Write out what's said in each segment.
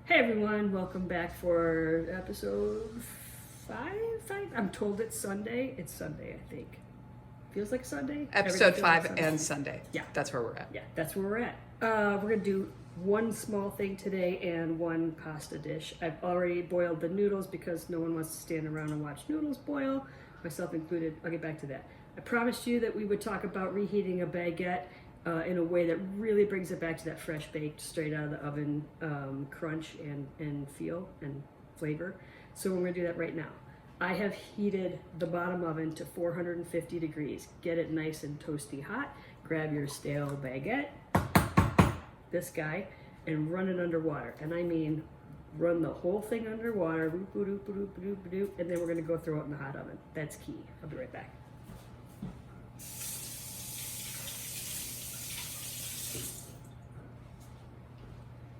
Hey everyone, welcome back for episode five. I'm told it's Sunday. It's Sunday, I think. Feels like Sunday. Episode Everything feels 5 like and Sunday. Yeah. That's where we're at. Yeah, that's where we're at. We're gonna do one small thing today and one pasta dish. I've already boiled the noodles because no one wants to stand around and watch noodles boil, myself included. I'll get back to that. I promised you that we would talk about reheating a baguette in a way that really brings it back to that fresh baked, straight out of the oven crunch and feel and flavor. So we're gonna do that right now. I have heated the bottom oven to 450 degrees. Get it nice and toasty hot. Grab your stale baguette, this guy, and run it underwater. And I mean, run the whole thing underwater, and then we're gonna go throw it in the hot oven. That's key. I'll be right back.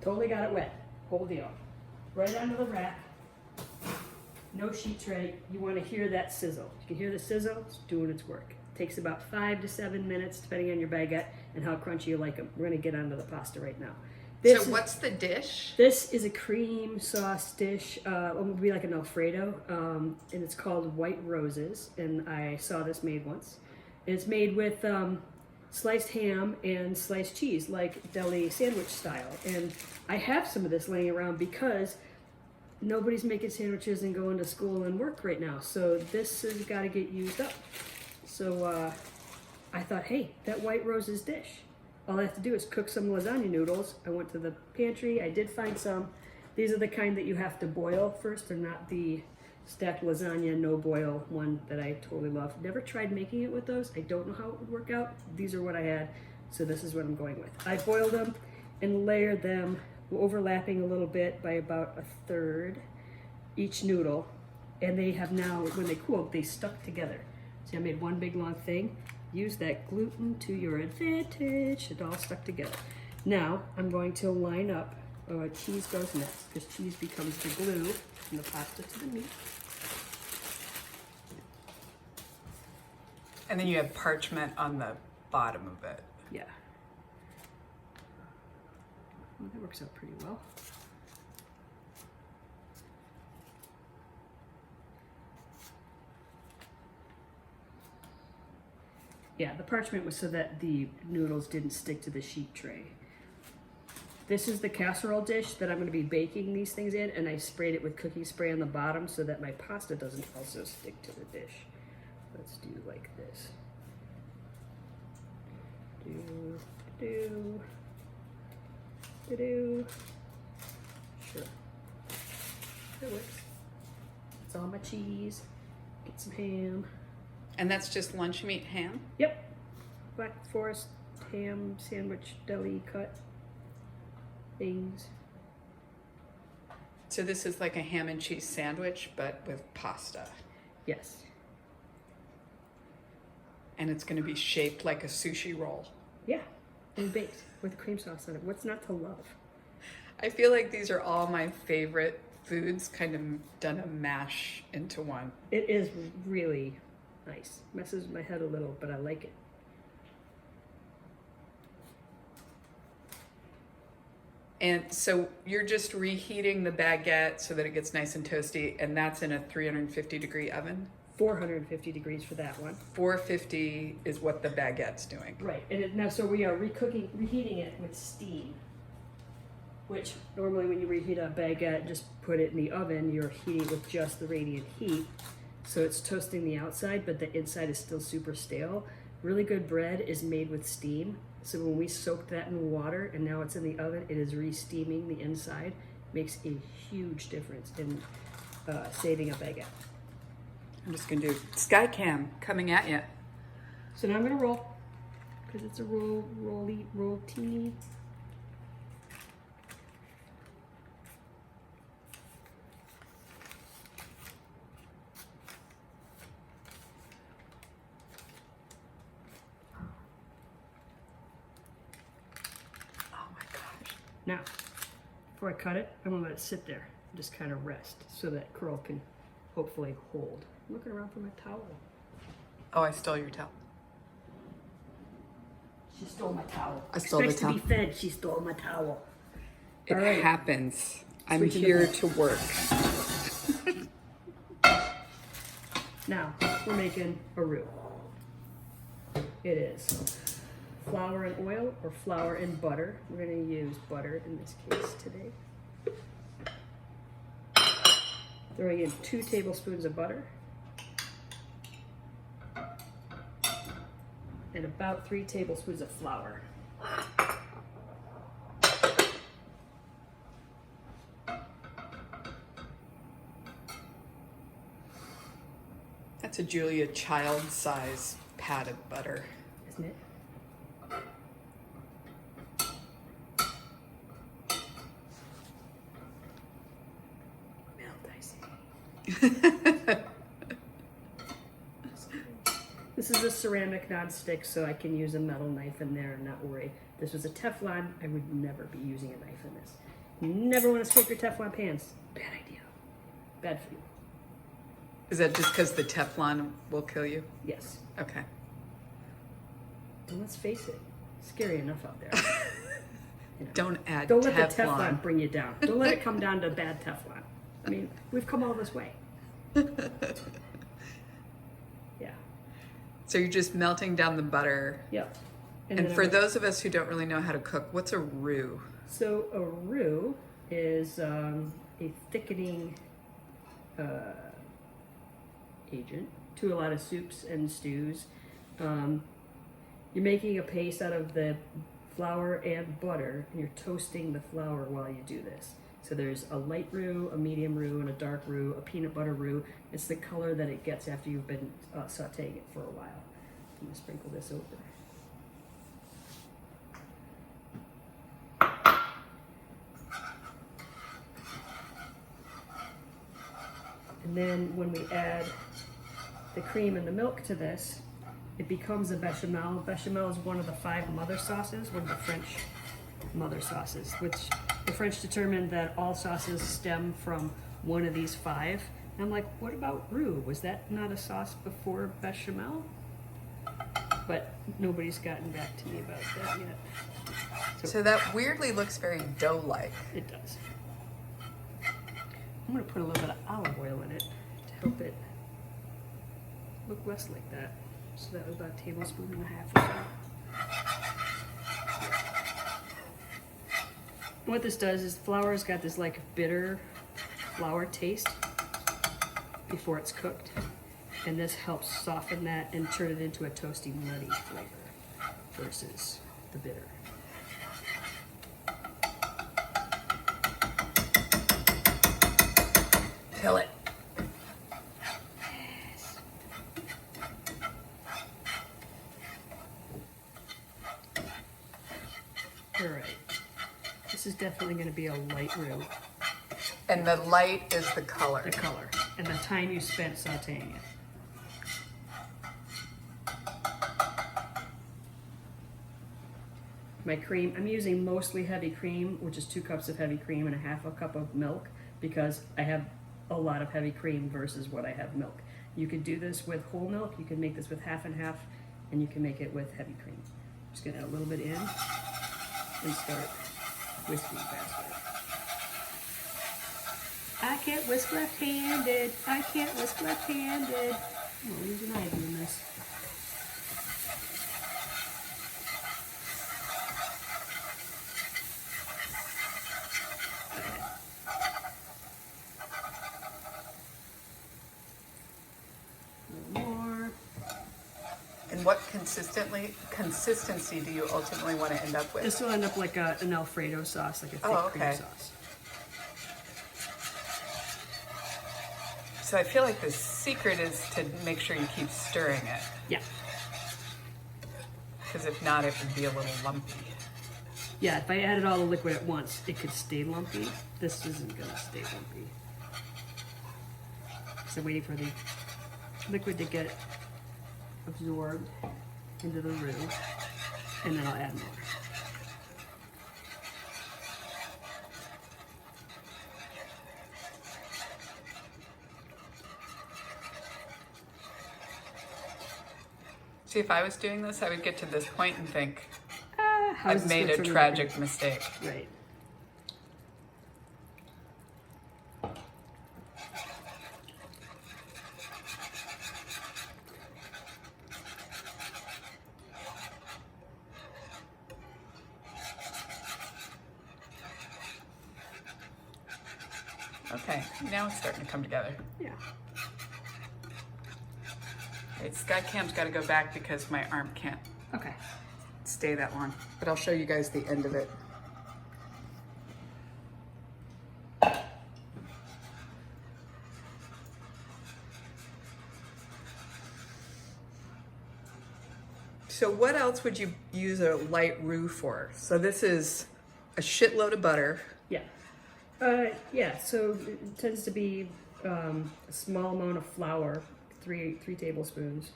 Totally got it wet. Whole deal. Right onto the rack. No sheet tray. You want to hear that sizzle. You can hear the sizzle. It's doing its work. It takes about 5 to 7 minutes, depending on your baguette and how crunchy you like them. We're going to get onto the pasta right now. What's the dish? This is a cream sauce dish. It would be like an Alfredo, and it's called White Roses. And I saw this made once. And it's made with sliced ham and sliced cheese, like deli sandwich style. And I have some of this laying around because nobody's making sandwiches and going to school and work right now. So this has got to get used up. So I thought, hey, that White Roses dish. All I have to do is cook some lasagna noodles. I went to the pantry. I did find some. These are the kind that you have to boil first. They're not the stacked lasagna no boil one that I totally love. Never tried making it with those. I don't know how it would work out. These are what I had, so this is what I'm going with. I boiled them and layered them, overlapping a little bit by about a third each noodle, and they have now, when they cooled, they stuck together. See, I made one big long thing. Use that gluten to your advantage. It all stuck together. Now I'm going to line up. Cheese goes next because cheese becomes the glue from the pasta to the meat. And then you have parchment on the bottom of it. Yeah. Well, that works out pretty well. Yeah, the parchment was so that the noodles didn't stick to the sheet tray. This is the casserole dish that I'm going to be baking these things in, and I sprayed it with cooking spray on the bottom so that my pasta doesn't also stick to the dish. Let's do like this. Sure. That works. It's all my cheese. Get some ham. And that's just lunch meat ham? Yep. Black Forest ham sandwich deli cut things. So this is like a ham and cheese sandwich, but with pasta. Yes. And it's going to be shaped like a sushi roll. Yeah. And baked with cream sauce on it. What's not to love? I feel like these are all my favorite foods, kind of done a mash into one. It is really nice. Messes with my head a little, but I like it. And so you're just reheating the baguette so that it gets nice and toasty, and that's in a 350 degree oven? 450 degrees for that one. 450 is what the baguette's doing. Right. And now, so we are reheating it with steam, which normally when you reheat a baguette, just put it in the oven, you're heating with just the radiant heat. So it's toasting the outside, but the inside is still super stale. Really good bread is made with steam. So when we soaked that in water and now it's in the oven, it is re-steaming the inside. Makes a huge difference in saving a baguette. I'm just going to do Skycam coming at you. So now I'm going to roll, because it's a roll-teeny. Now, before I cut it, I'm gonna let it sit there and just kind of rest so that curl can hopefully hold. I'm looking around for my towel. Oh, I stole your towel. She stole my towel. I stole the Expects towel. to be fed. She stole my towel. It All right. happens. I'm Switching here the- to work. Now, we're making a roux. It is flour and oil or flour and butter. We're going to use butter in this case today. Throwing in 2 tablespoons of butter. And about 3 tablespoons of flour. That's a Julia Child size pat of butter. Isn't it? Melt, I see. This is a ceramic non-stick, so I can use a metal knife in there and not worry. If this was a Teflon, I would never be using a knife in this. You never want to scrape your Teflon pans. Bad idea. Bad for you. Is that just because the Teflon will kill you? Yes. Okay. And let's face it, scary enough out there. You know, Don't add don't Teflon. let the Teflon bring you down. Don't let it come down to bad Teflon. I mean, we've come all this way. Yeah. So you're just melting down the butter. Yep. And then for I'm- those of us who don't really know how to cook, what's a roux? So a roux is a thickening agent to a lot of soups and stews. You're making a paste out of the flour and butter, and you're toasting the flour while you do this. So there's a light roux, a medium roux, and a dark roux, a peanut butter roux. It's the color that it gets after you've been sauteing it for a while. I'm gonna sprinkle this over. And then when we add the cream and the milk to this, it becomes a bechamel. Bechamel is one of the 5 mother sauces, one of the French mother sauces, which the French determined that all sauces stem from one of these 5. And I'm like, what about roux? Was that not a sauce before bechamel? But nobody's gotten back to me about that yet. So that weirdly looks very dough-like. It does. I'm going to put a little bit of olive oil in it to help it look less like that. So that was about a tablespoon and a half or so. And what this does is the flour's got this like bitter flour taste before it's cooked. And this helps soften that and turn it into a toasty, nutty flavor versus the bitter. Kill it. Yes. All right. This is definitely going to be a light roux, And the light is the color. the color, and the time you spent sauteing it. My cream, I'm using mostly heavy cream, which is 2 cups of heavy cream and a half a cup of milk, because I have a lot of heavy cream versus what I have milk. You could do this with whole milk, you can make this with half and half, and you can make it with heavy cream. Just gonna add a little bit in and start whisking faster. I can't whisk left-handed. I can't whisk left-handed. Oh, use an eye doing this. A little more. And what consistency do you ultimately want to end up with? This will end up like an Alfredo sauce, like a thick Oh, cream okay. sauce. So I feel like the secret is to make sure you keep stirring it, Yeah. because if not, it would be a little lumpy. Yeah, if I added all the liquid at once, it could stay lumpy. This isn't gonna stay lumpy. So waiting for the liquid to get absorbed into the roux, and then I'll add more. See, if I was doing this, I would get to this point and think, How's I've this made good a for me? tragic mistake. Right. Okay, now it's starting to come together. Yeah. Okay, Skycam's got to go back because my arm can't Okay. stay that long. But I'll show you guys the end of it. So what else would you use a light roux for? So this is a shitload of butter. Yeah. Yeah, so it tends to be a small amount of flour, three tablespoons,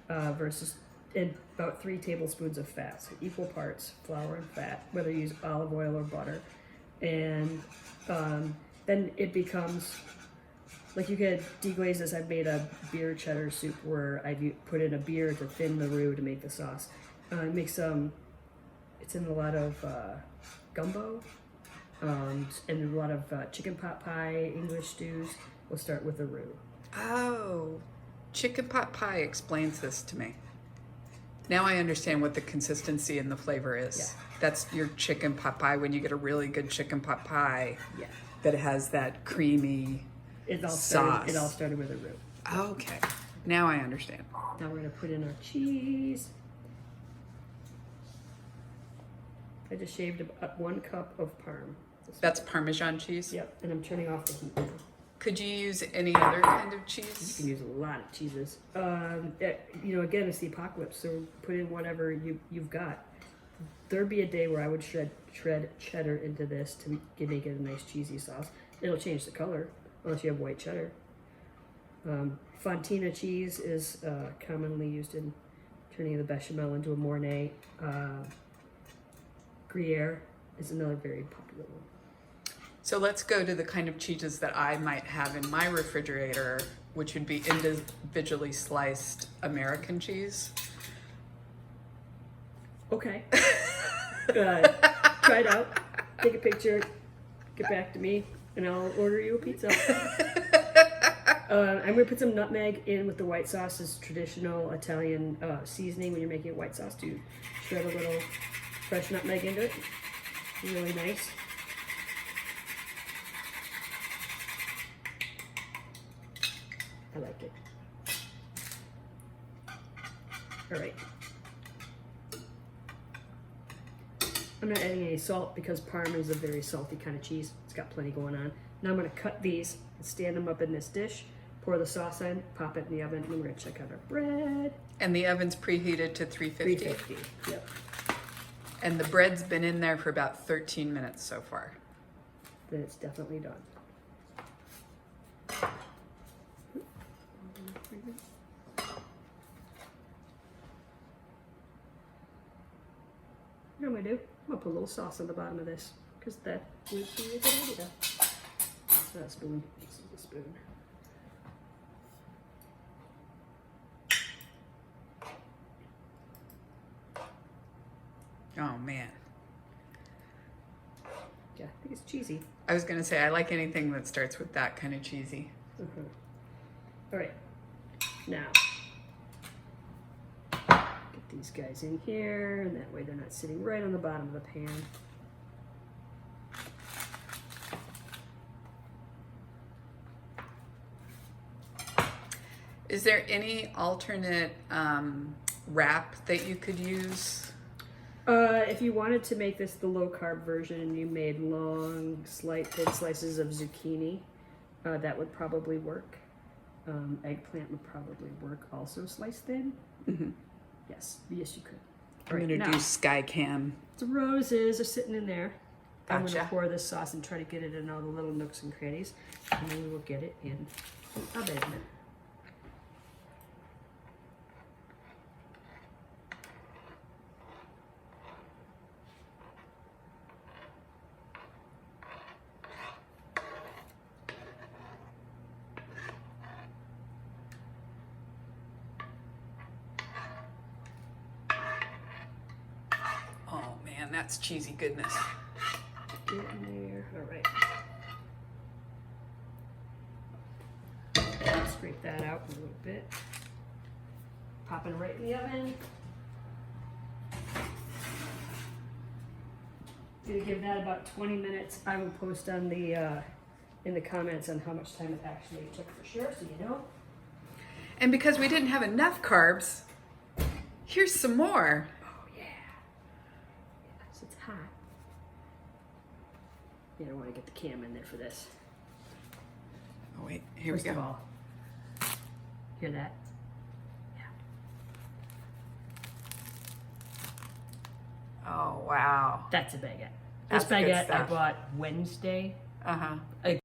versus and about 3 tablespoons of fat. So equal parts flour and fat, whether you use olive oil or butter. And then it becomes, like you get deglaze this. I've made a beer cheddar soup where I put in a beer to thin the roux to make the sauce. It makes it's in a lot of gumbo, and a lot of chicken pot pie, English stews. We'll start with the roux. Oh, chicken pot pie explains this to me. Now I understand what the consistency and the flavor is. Yeah. That's your chicken pot pie when you get a really good chicken pot pie. Yeah. That has that creamy sauce. It all started with a roux. Okay, now I understand. Now we're gonna put in our cheese. I just shaved about 1 cup of parm. That's Parmesan cheese? Yep, and I'm turning off the heat now. Could you use any other kind of You cheese? can use a lot of cheeses. Again, it's the apocalypse, so put in whatever you've got. There'd be a day where I would shred cheddar into this to make it a nice cheesy sauce. It'll change the color, unless you have white cheddar. Fontina cheese is commonly used in turning the bechamel into a Mornay. Gruyere is another very popular one. So let's go to the kind of cheeses that I might have in my refrigerator, which would be individually sliced American cheese. Okay. Try it out. Take a picture. Get back to me, and I'll order you a pizza. I'm gonna put some nutmeg in with the white sauce. It's traditional Italian seasoning when you're making a white sauce. To shred a little fresh nutmeg into it. Really nice. I like it. All right. I'm not adding any salt because Parm is a very salty kind of cheese. It's got plenty going on. Now I'm going to cut these and stand them up in this dish, pour the sauce in, pop it in the oven, and then we're going to check out our bread. And the oven's preheated to 350. 350. Yep. And the bread's been in there for about 13 minutes so far. Then it's definitely done. You know what I'm gonna do? I'm gonna put a little sauce on the bottom of this because that would be a good idea. It's not a spoon. This is a spoon. Oh man. Yeah, I think it's cheesy. I was gonna say, I like anything that starts with that kind of cheesy. All right, now get these guys in here, and that way they're not sitting right on the bottom of the pan. Is there any alternate wrap that you could use? If you wanted to make this the low carb version and you made long, thin slices of zucchini, that would probably work. Eggplant would probably work also sliced thin. Mm-hmm. Yes, you could. I'm gonna do Skycam. The roses are sitting in there. I'm Gotcha. gonna pour this sauce and try to get it in all the little nooks and crannies, and then we will get it in the oven. Oh man, that's cheesy goodness. Get in there. All right. Scrape that out a little bit. Pop it right in the oven. Gonna give that about 20 minutes. I will post on the in the comments on how much time it actually took for sure, so you know. And because we didn't have enough carbs, here's some more. Oh yeah. Yes, it's hot. You don't want to get the cam in there for this. Oh wait, here First we of go. all, hear that? Yeah. Oh wow. That's a baguette. That's This good baguette I stuff. bought Wednesday. Uh-huh. I